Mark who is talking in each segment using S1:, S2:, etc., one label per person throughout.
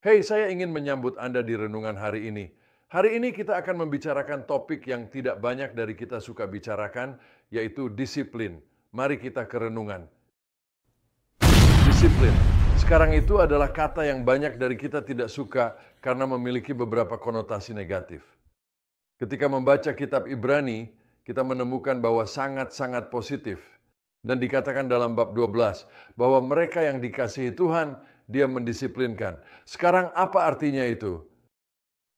S1: Hei, saya ingin menyambut Anda di renungan hari ini. Hari ini kita akan membicarakan topik yang tidak banyak dari kita suka bicarakan, yaitu disiplin. Mari kita ke renungan. Disiplin. Sekarang itu adalah kata yang banyak dari kita tidak suka karena memiliki beberapa konotasi negatif. Ketika membaca kitab Ibrani, kita menemukan bahwa sangat-sangat positif. Dan dikatakan dalam bab 12, bahwa mereka yang dikasihi Tuhan, Dia mendisiplinkan. Sekarang apa artinya itu?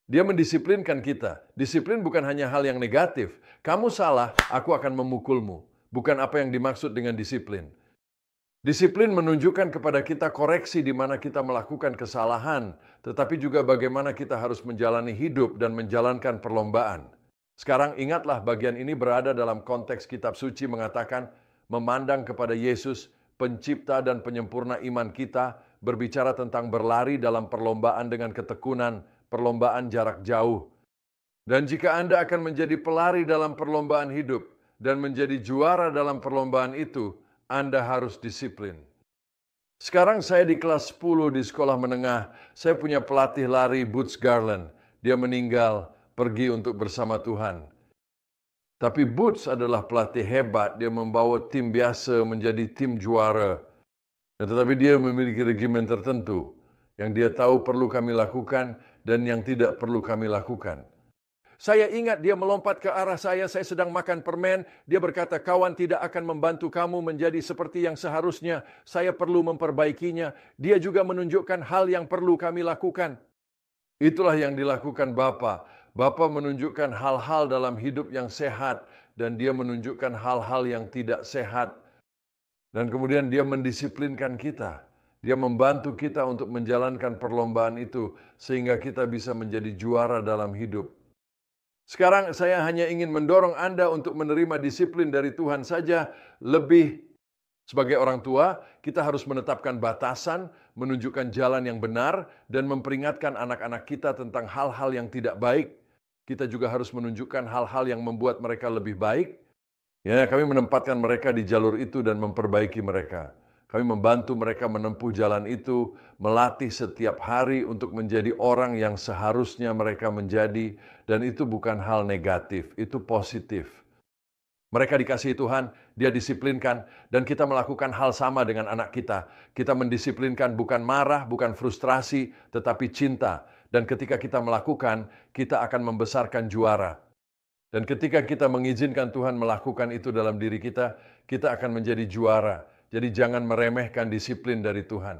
S1: Dia mendisiplinkan kita. Disiplin bukan hanya hal yang negatif. Kamu salah, aku akan memukulmu. Bukan apa yang dimaksud dengan disiplin. Disiplin menunjukkan kepada kita koreksi di mana kita melakukan kesalahan, tetapi juga bagaimana kita harus menjalani hidup dan menjalankan perlombaan. Sekarang ingatlah bagian ini berada dalam konteks kitab suci mengatakan, memandang kepada Yesus, pencipta dan penyempurna iman kita, berbicara tentang berlari dalam perlombaan dengan ketekunan, perlombaan jarak jauh. Dan jika Anda akan menjadi pelari dalam perlombaan hidup dan menjadi juara dalam perlombaan itu, Anda harus disiplin. Sekarang saya di kelas 10 di sekolah menengah, saya punya pelatih lari Boots Garland. Dia meninggal, pergi untuk bersama Tuhan. Tapi Boots adalah pelatih hebat, dia membawa tim biasa menjadi tim juara. Tetapi dia memiliki regimen tertentu yang dia tahu perlu kami lakukan dan yang tidak perlu kami lakukan. Saya ingat dia melompat ke arah saya sedang makan permen. Dia berkata, kawan tidak akan membantu kamu menjadi seperti yang seharusnya. Saya perlu memperbaikinya. Dia juga menunjukkan hal yang perlu kami lakukan. Itulah yang dilakukan Bapa. Bapa menunjukkan hal-hal dalam hidup yang sehat. Dan dia menunjukkan hal-hal yang tidak sehat. Dan kemudian dia mendisiplinkan kita. Dia membantu kita untuk menjalankan perlombaan itu. Sehingga kita bisa menjadi juara dalam hidup. Sekarang saya hanya ingin mendorong Anda untuk menerima disiplin dari Tuhan saja. Lebih sebagai orang tua, kita harus menetapkan batasan, menunjukkan jalan yang benar, dan memperingatkan anak-anak kita tentang hal-hal yang tidak baik. Kita juga harus menunjukkan hal-hal yang membuat mereka lebih baik. Ya, kami menempatkan mereka di jalur itu dan memperbaiki mereka. Kami membantu mereka menempuh jalan itu, melatih setiap hari untuk menjadi orang yang seharusnya mereka menjadi, dan itu bukan hal negatif, itu positif. Mereka dikasihi Tuhan, Dia disiplinkan, dan kita melakukan hal sama dengan anak kita. Kita mendisiplinkan bukan marah, bukan frustrasi, tetapi cinta. Dan ketika kita melakukan, kita akan membesarkan juara. Dan ketika kita mengizinkan Tuhan melakukan itu dalam diri kita, kita akan menjadi juara. Jadi jangan meremehkan disiplin dari Tuhan.